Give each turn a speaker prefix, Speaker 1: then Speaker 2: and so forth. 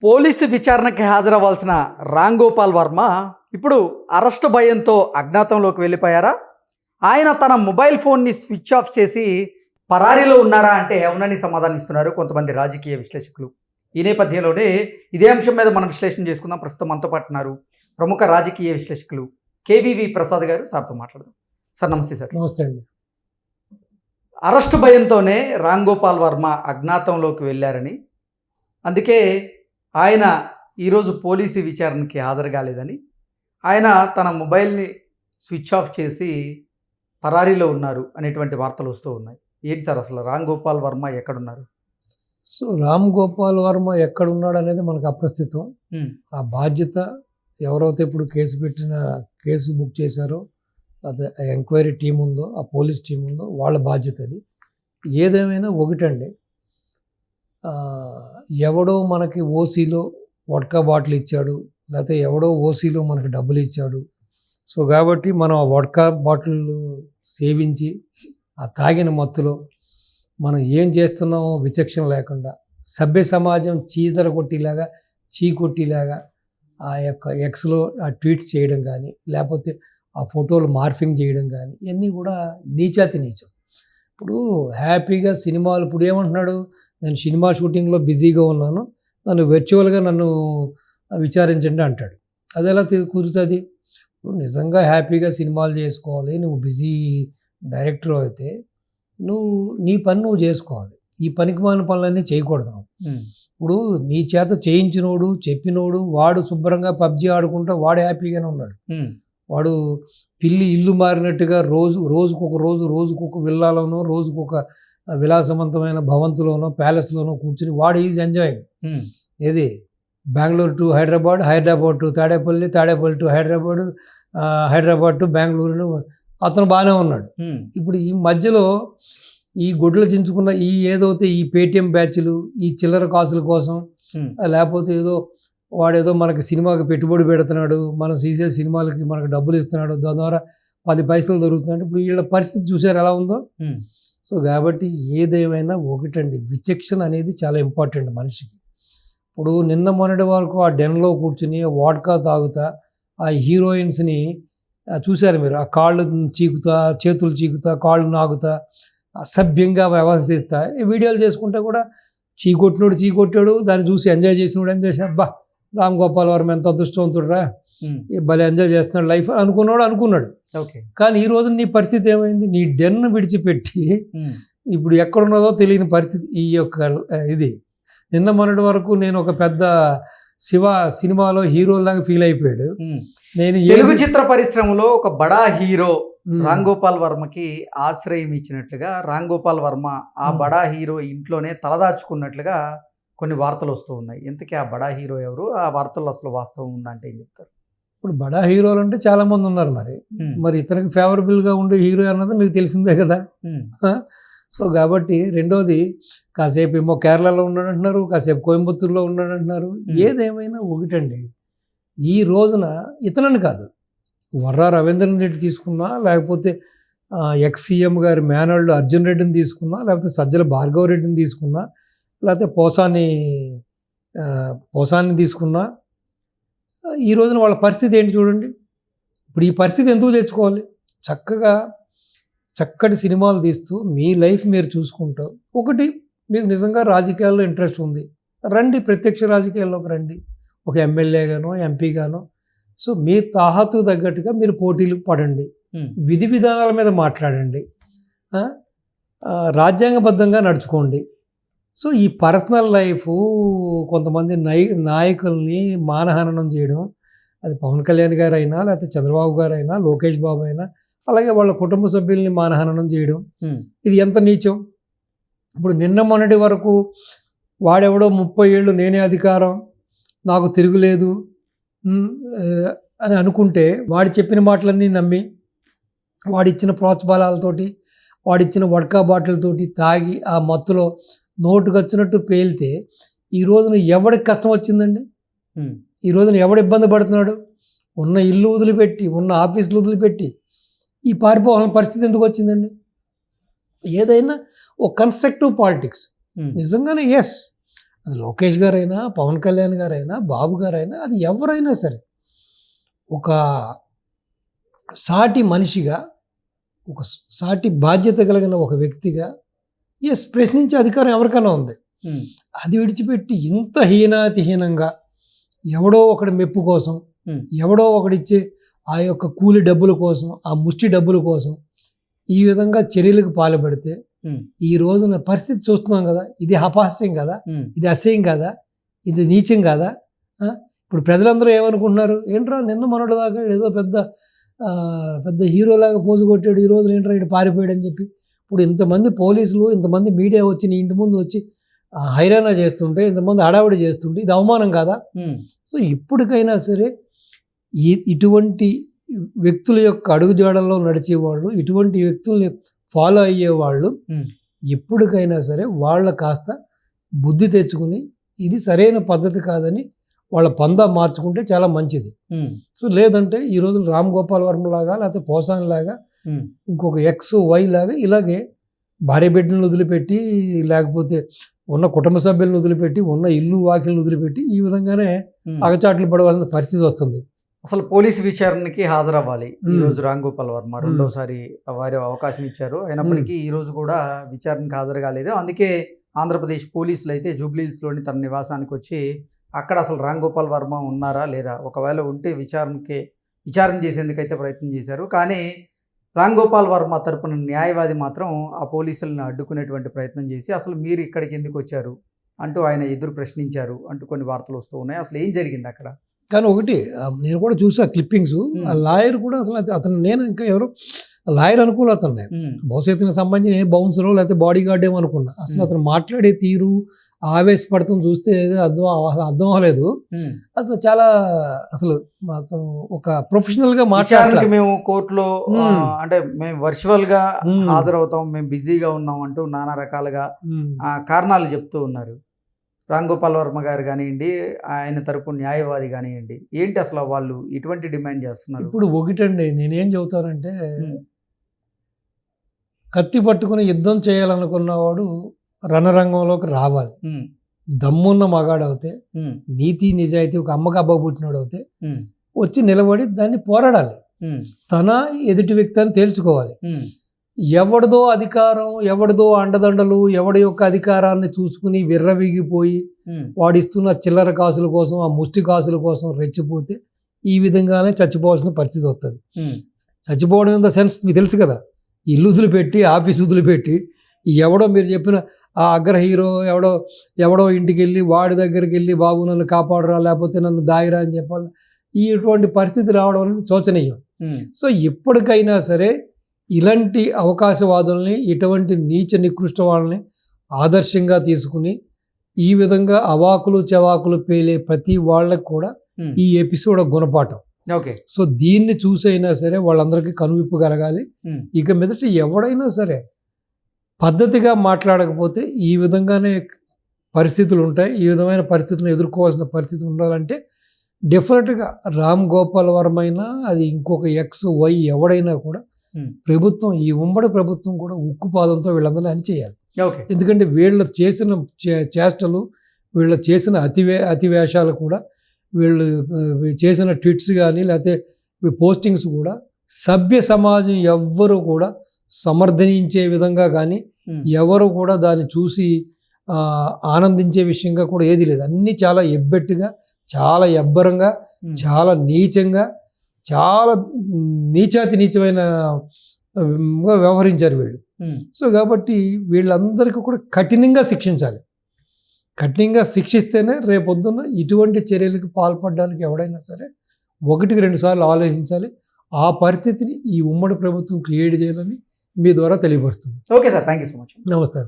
Speaker 1: Police విచారణకి హాజరవ్వాల్సిన రామ్ గోపాల్ వర్మ ఇప్పుడు arrest భయంతో అజ్ఞాతంలోకి వెళ్ళిపోయారా? ఆయన తన మొబైల్ ఫోన్ని స్విచ్ ఆఫ్ చేసి పరారీలో ఉన్నారా అంటే అవునని సమాధానం ఇస్తున్నారు కొంతమంది రాజకీయ విశ్లేషకులు. ఈ నేపథ్యంలోనే ఇదే అంశం మీద మనం విశ్లేషణ చేసుకుందాం. ప్రస్తుతం మనతో పాటు ఉన్నారు ప్రముఖ రాజకీయ విశ్లేషకులు కేవీవి ప్రసాద్ గారు. సార్తో మాట్లాడదాం. సార్ నమస్తే. సార్
Speaker 2: నమస్తే అండి.
Speaker 1: అరెస్ట్ భయంతోనే రామ్ గోపాల్ వర్మ అజ్ఞాతంలోకి వెళ్ళారని, అందుకే ఆయన ఈరోజు పోలీసు విచారణకి హాజరు కాలేదని, ఆయన తన మొబైల్ని స్విచ్ ఆఫ్ చేసి పరారీలో ఉన్నారు అనేటువంటి వార్తలు వస్తూ ఉన్నాయి. ఏంటి సార్ అసలు రామ్ గోపాల్ వర్మ ఎక్కడున్నారు?
Speaker 2: సో రామ్ గోపాల్ వర్మ ఎక్కడున్నాడు అనేది మనకు అప్రస్తుతం. ఆ బాధ్యత ఎవరైతే ఇప్పుడు కేసు బుక్ చేశారో, అదే ఎంక్వైరీ టీం ఉందో, ఆ పోలీస్ టీం ఉందో, వాళ్ళ బాధ్యత అది. ఏదేమైనా ఒకటండి, ఎవడో మనకి ఓసీలో వడ్కా బాటిల్ ఇచ్చాడు, లేకపోతే ఎవడో ఓసీలో మనకి డబ్బులు ఇచ్చాడు. సో కాబట్టి మనం ఆ వడ్కా బాటిల్ సేవించి ఆ తాగిన మత్తులో మనం ఏం చేస్తున్నామో విచక్షణ లేకుండా సభ్య సమాజం చీకొట్టిలాగా ఆ యొక్క ఎక్స్లో ఆ ట్వీట్ చేయడం కానీ, లేకపోతే ఆ ఫోటోలు మార్ఫింగ్ చేయడం కానీ, ఇవన్నీ కూడా నీచాతి నీచం. ఇప్పుడు హ్యాపీగా సినిమాలు ఇప్పుడు ఏమంటున్నాడు, నేను సినిమా షూటింగ్లో బిజీగా ఉన్నాను, నన్ను వర్చువల్గా నన్ను విచారించండి అంటాడు. అది ఎలా కుదురుతుంది? ఇప్పుడు నిజంగా హ్యాపీగా సినిమాలు చేసుకోవాలి, నువ్వు బిజీ డైరెక్టర్ అయితే నీ పని నువ్వు చేసుకోవాలి. ఈ పనికిమాలిన పనులన్నీ చేయకూడదు. ఇప్పుడు నీ చేత చేయించినోడు చెప్పినోడు వాడు శుభ్రంగా పబ్జీ ఆడుకుంటా వాడు హ్యాపీగానే ఉన్నాడు. వాడు పిల్లి ఇల్లు మారినట్టుగా రోజుకొక విల్లాలోనో, రోజుకొక విలాసవంతమైన భవంతులోనో, ప్యాలెస్లోనో కూర్చుని వాడు ఈజ్ ఎంజాయింగ్. ఏది Bengaluru to Hyderabad, Hyderabad to Tadepalli, Tadepalli to Hyderabad, Hyderabad to Bengaluru, అతను బాగానే ఉన్నాడు. ఇప్పుడు ఈ మధ్యలో ఈ గొడ్లు చించుకున్న ఈ ఏదైతే ఈ పేటిఎం బ్యాచ్లు, ఈ చిల్లర కాసుల కోసం, లేకపోతే వాడేదో మనకి సినిమాకి పెట్టుబడి పెడుతున్నాడు, మనం తీసే సినిమాలకి మనకు డబ్బులు ఇస్తున్నాడు, దాని ద్వారా 10 పైసలు దొరుకుతున్నాడు. ఇప్పుడు వీళ్ళ పరిస్థితి చూసారు ఎలా ఉందో. సో కాబట్టి ఏదేమైనా ఒకటండి, విచక్షణ అనేది చాలా ఇంపార్టెంట్ మనిషికి. ఇప్పుడు నిన్న మొన్నటి వరకు ఆ డెన్లో కూర్చుని వాడ్కా తాగుతా ఆ హీరోయిన్స్ని చూశారు మీరు, ఆ కాళ్ళు చీకుతా, చేతులు చీకుతా, కాళ్ళు నాగుతా, అసభ్యంగా వ్యవహరిస్తా వీడియోలు చేసుకుంటే కూడా చీకొట్టాడు, దాన్ని చూసి ఎంజాయ్ చేసినోడు ఎంజాయ్ చేసి, అబ్బా రామ్ గోపాల్ వర్మ ఎంత అదృష్టవంతుడురా, భలే ఎంజాయ్ చేస్తున్నాడు లైఫ్ అనుకున్నాడు. కానీ ఈ రోజు నీ పరిస్థితి ఏమైంది? నీ డెన్ విడిచిపెట్టి ఇప్పుడు ఎక్కడున్నదో తెలియని పరిస్థితి. ఈ యొక్క ఇది నిన్న మొన్నటి వరకు నేను ఒక పెద్ద శివ సినిమాలో హీరోలాగా ఫీల్ అయిపోయాడు. నేను
Speaker 1: తెలుగు చిత్ర పరిశ్రమలో ఒక బడా హీరో రామ్ గోపాల్ వర్మకి ఆశ్రయం ఇచ్చినట్లుగా రామ్ గోపాల్ వర్మ ఆ బడా హీరో ఇంట్లోనే తలదాచుకున్నట్లుగా కొన్ని వార్తలు వస్తూ ఉన్నాయి. ఇంతకీ ఆ బడా హీరో ఎవరు? ఆ వార్తల్లో అసలు వాస్తవం ఉందంటే ఏం చెప్తారు?
Speaker 2: ఇప్పుడు బడా హీరోలు అంటే చాలా మంది ఉన్నారు. మరి ఇతనికి ఫేవరబుల్గా ఉండే హీరో అన్నది మీకు తెలిసిందే కదా. సో కాబట్టి రెండోది, కాసేపు ఏమో కేరళలో ఉన్నాడంటున్నారు, కాసేపు కోయంబత్తూరులో ఉన్నాడంటున్నారు. ఏదేమైనా ఒకటండి, ఈ రోజున ఇతనని కాదు, వర్రా రవీంద్రన్ రెడ్డి తీసుకున్నా, లేకపోతే ఎక్స్ సీఎం గారి మేనల్డ్ అర్జున్ రెడ్డిని తీసుకున్నా, లేకపోతే సజ్జల భార్గవ రెడ్డిని తీసుకున్నా, లేకపోతే పోసాన్ని తీసుకున్నా, ఈ రోజున వాళ్ళ పరిస్థితి ఏంటి చూడండి. ఇప్పుడు ఈ పరిస్థితి ఎందుకు తెచ్చుకోవాలి? చక్కటి సినిమాలు తీస్తూ మీ లైఫ్ మీరు చూసుకుంటూ, ఒకటి మీకు నిజంగా రాజకీయాల్లో ఇంట్రెస్ట్ ఉంది, రండి, ప్రత్యక్ష రాజకీయాల్లోకి రండి, ఒక ఎమ్మెల్యేగానో ఎంపీగానో. సో మీ తాహతు తగ్గట్టుగా మీరు పోటీలు పడండి, విధి విధానాల మీద మాట్లాడండి, రాజ్యాంగబద్ధంగా నడుచుకోండి. సో ఈ పర్సనల్ లైఫ్ కొంతమంది నాయకుల్ని మానహననం చేయడం, అది పవన్ కళ్యాణ్ గారు అయినా, లేకపోతే చంద్రబాబు గారు అయినా, లోకేష్ బాబు అయినా, అలాగే వాళ్ళ కుటుంబ సభ్యుల్ని మానహననం చేయడం, ఇది ఎంత నీచం. ఇప్పుడు నిన్న మొన్నటి వరకు వాడెవడో 30 ఏళ్ళు నేనే అధికారం, నాకు తిరుగులేదు అని అనుకుంటే, వాడు చెప్పిన మాటలన్నీ నమ్మి, వాడిచ్చిన ప్రోత్సాహాలతోటి, వాడిచ్చిన వడ్కా బాటిల్తోటి తాగి ఆ మత్తులో నోటుకు వచ్చినట్టు పేలితే ఈ రోజున ఎవడికి కష్టం వచ్చిందండి? ఈ రోజున ఎవడు ఇబ్బంది పడుతున్నాడు? ఉన్న ఇల్లు వదిలిపెట్టి, ఉన్న ఆఫీసులు వదిలిపెట్టి ఈ పారిపోవాలని పరిస్థితి ఎందుకు వచ్చిందండి? ఏదైనా ఒక కన్స్ట్రక్టివ్ పాలిటిక్స్ నిజంగానే ఎస్ అది లోకేష్ గారైనా, పవన్ కళ్యాణ్ గారైనా, బాబు గారైనా, అది ఎవరైనా సరే ఒక సాటి మనిషిగా, ఒక సాటి బాధ్యత కలిగిన ఒక వ్యక్తిగా ప్రశ్నించే అధికారం ఎవరికైనా ఉంది. అది విడిచిపెట్టి ఇంత హీనాతిహీనంగా ఎవడో ఒకడి మెప్పు కోసం, ఎవడో ఒకడిచ్చే ఆ యొక్క కూలి డబ్బుల కోసం, ఆ ముష్టి డబ్బుల కోసం ఈ విధంగా చర్యలకు పాల్పడితే ఈ రోజున పరిస్థితి చూస్తున్నాం కదా. ఇది అపహాస్యం కదా, ఇది అసహ్యం కదా, ఇది నీచం కదా. ఇప్పుడు ప్రజలందరూ ఏమనుకుంటున్నారు, ఏంట్రా నిన్న మొన్నటి దాకా ఏదో పెద్ద హీరోలాగా పోజు కొట్టాడు, ఈ రోజు ఏంట్రా ఇటు పారిపోయాడు అని చెప్పి ఇప్పుడు ఇంతమంది పోలీసులు, ఇంతమంది మీడియా వచ్చి నీ ఇంటి ముందు వచ్చి హైరానా చేస్తుంటే, ఇంతమంది హడావిడి చేస్తుంటే ఇది అవమానం కాదా? సో ఇప్పటికైనా సరే ఇటువంటి వ్యక్తుల యొక్క అడుగుజాడల్లో నడిచేవాళ్ళు, ఇటువంటి వ్యక్తుల్ని ఫాలో అయ్యేవాళ్ళు ఎప్పటికైనా సరే వాళ్ళ కాస్త బుద్ధి తెచ్చుకుని ఇది సరైన పద్ధతి కాదని వాళ్ళ పందా మార్చుకుంటే చాలా మంచిది. సో లేదంటే ఈ రోజు రామ్ గోపాల్ వర్మ లాగా, లేకపోతే పోసాని లాగా, ఇంకొక XY లాగా ఇలాగే భార్య బిడ్డలను వదిలిపెట్టి, లేకపోతే ఉన్న కుటుంబ సభ్యులను వదిలిపెట్టి, ఉన్న ఇల్లు వాకిలను వదిలిపెట్టి ఈ విధంగానే అగచాట్లు పడవలసిన పరిస్థితి వస్తుంది.
Speaker 1: అసలు పోలీసు విచారణకి హాజరవ్వాలి ఈరోజు రామ్ గోపాల్ వర్మ. రెండోసారి వారి అవకాశం ఇచ్చారు, అయినప్పటికీ ఈ రోజు కూడా విచారణకు హాజరు కాలేదు. అందుకే ఆంధ్రప్రదేశ్ పోలీసులు అయితే జూబ్లీహిల్స్లోని తన నివాసానికి వచ్చి అక్కడ అసలు రామ్ గోపాల్ వర్మ ఉన్నారా లేరా, ఒకవేళ ఉంటే విచారణ చేసేందుకైతే ప్రయత్నం చేశారు. కానీ రామ్ గోపాల్ వర్మ తరపున న్యాయవాది మాత్రం ఆ పోలీసులను అడ్డుకునేటువంటి ప్రయత్నం చేసి అసలు మీరు ఇక్కడికి ఎందుకు వచ్చారు అంటూ ఆయన ఎదురు ప్రశ్నించారు అంటూ కొన్ని వార్తలు వస్తూ ఉన్నాయి. అసలు ఏం జరిగింది అక్కడ?
Speaker 2: కానీ ఒకటి నేను కూడా చూసా క్లిప్పింగ్స్, ఆ లాయర్ కూడా అసలు అతను నేను ఇంకా ఎవరు లాయర్ అనుకోలే అతన్ని, భవిష్యత్తుకు సంబంధించిన ఏ బౌన్సరో లేకపోతే బాడీ గార్డ్ ఏమో అనుకున్నా. అసలు అతను మాట్లాడే తీరు, ఆవేశపడుతుంది చూస్తే అసలు అర్థం అవ్వలేదు. అతను చాలా అసలు అతను ఒక ప్రొఫెషనల్ గా మాట్లాడాలి.
Speaker 1: మేము కోర్టులో అంటే మేము వర్చువల్ గా హాజరవుతాం, మేము బిజీగా ఉన్నాం అంటూ నానా రకాలుగా కారణాలు చెప్తూ ఉన్నారు రామ్ గోపాల్ వర్మ గారు కానివ్వండి, ఆయన తరపు న్యాయవాది కానివ్వండి. ఏంటి అసలు వాళ్ళు ఇటువంటి డిమాండ్ చేస్తున్నారు?
Speaker 2: ఇప్పుడు ఒకటండి, నేనేం చెబుతానంటే, కత్తి పట్టుకుని యుద్ధం చేయాలనుకున్నవాడు రణరంగంలోకి రావాలి. దమ్మున్న మగాడవుతే, నీతి నిజాయితీ ఒక అమ్మకి అబ్బా పుట్టినాడు అవుతే వచ్చి నిలబడి దాన్ని పోరాడాలి. తన ఎదుటి వ్యక్తి అని తేల్చుకోవాలి. ఎవడిదో అధికారం, ఎవడిదో అండదండలు, ఎవడి యొక్క అధికారాన్ని చూసుకుని విర్రవీగిపోయి వాడిస్తున్న చిల్లర కాసుల కోసం, ఆ ముష్టి కాసుల కోసం రెచ్చిపోతే ఈ విధంగానే చచ్చిపోవాల్సిన పరిస్థితి వస్తుంది. చచ్చిపోవడం ఇన్ ద సెన్స్ మీకు తెలుసు కదా, ఇల్లు వదిలిపెట్టి, ఆఫీస్ వదిలిపెట్టి, ఎవడో మీరు చెప్పిన ఆ అగ్ర హీరో ఎవడో ఇంటికి వెళ్ళి వాడి దగ్గరికి వెళ్ళి బాబు నన్ను కాపాడరా, లేకపోతే నన్ను దాయిరా అని చెప్పాలి. ఇటువంటి పరిస్థితి రావడం అనేది శోచనీయం. సో ఎప్పటికైనా సరే ఇలాంటి అవకాశవాదుల్ని, ఇటువంటి నీచ నికృష్ట వాళ్ళని ఆదర్శంగా తీసుకుని ఈ విధంగా అవాకులు చవాకులు పేలే ప్రతి వాళ్ళకి కూడా ఈ ఎపిసోడ్ గుణపాఠం.
Speaker 1: ఓకే.
Speaker 2: సో దీన్ని చూసైనా సరే వాళ్ళందరికీ కనువిప్పు కలగాలి. ఇక మీదట ఎవడైనా సరే పద్ధతిగా మాట్లాడకపోతే ఈ విధంగానే పరిస్థితులు ఉంటాయి. ఈ విధమైన పరిస్థితులను ఎదుర్కోవాల్సిన పరిస్థితి ఉండాలంటే డెఫినెట్గా రామ్ గోపాల్ వర్మ అయినా, అది ఇంకొక XY ఎవడైనా కూడా ప్రభుత్వం, ఈ ఉమ్మడి ప్రభుత్వం కూడా ఉక్కుపాదంతో వీళ్ళందరినీ అణిచేయాలి. ఎందుకంటే వీళ్ళు చేసిన చేష్టలు, వీళ్ళు చేసిన అతివేషాలు కూడా, వీళ్ళు చేసిన ట్వీట్స్ కానీ లేకపోతే పోస్టింగ్స్ కూడా సభ్య సమాజం ఎవ్వరూ కూడా సమర్థించే విధంగా కానీ, ఎవరు కూడా దాన్ని చూసి ఆనందించే విషయంగా కూడా ఏది లేదు. అన్నీ చాలా ఎబ్బెట్టుగా, చాలా ఎబ్బరంగా, చాలా నీచంగా, చాలా నీచమైన వ్యవహరించారు వీళ్ళు. సో కాబట్టి వీళ్ళందరికీ కూడా కఠినంగా శిక్షించాలి. కఠినంగా శిక్షిస్తేనే రేపొద్దున ఇటువంటి చర్యలకు పాల్పడడానికి ఎవడైనా సరే 1-2 సార్లు ఆలోచించాలి. ఆ పరిస్థితిని ఈ ఉమ్మడి ప్రభుత్వం క్రియేట్ చేయాలని మీ ద్వారా తెలియపడుతుంది.
Speaker 1: Okay sir, thank you so much.
Speaker 2: నమస్తే.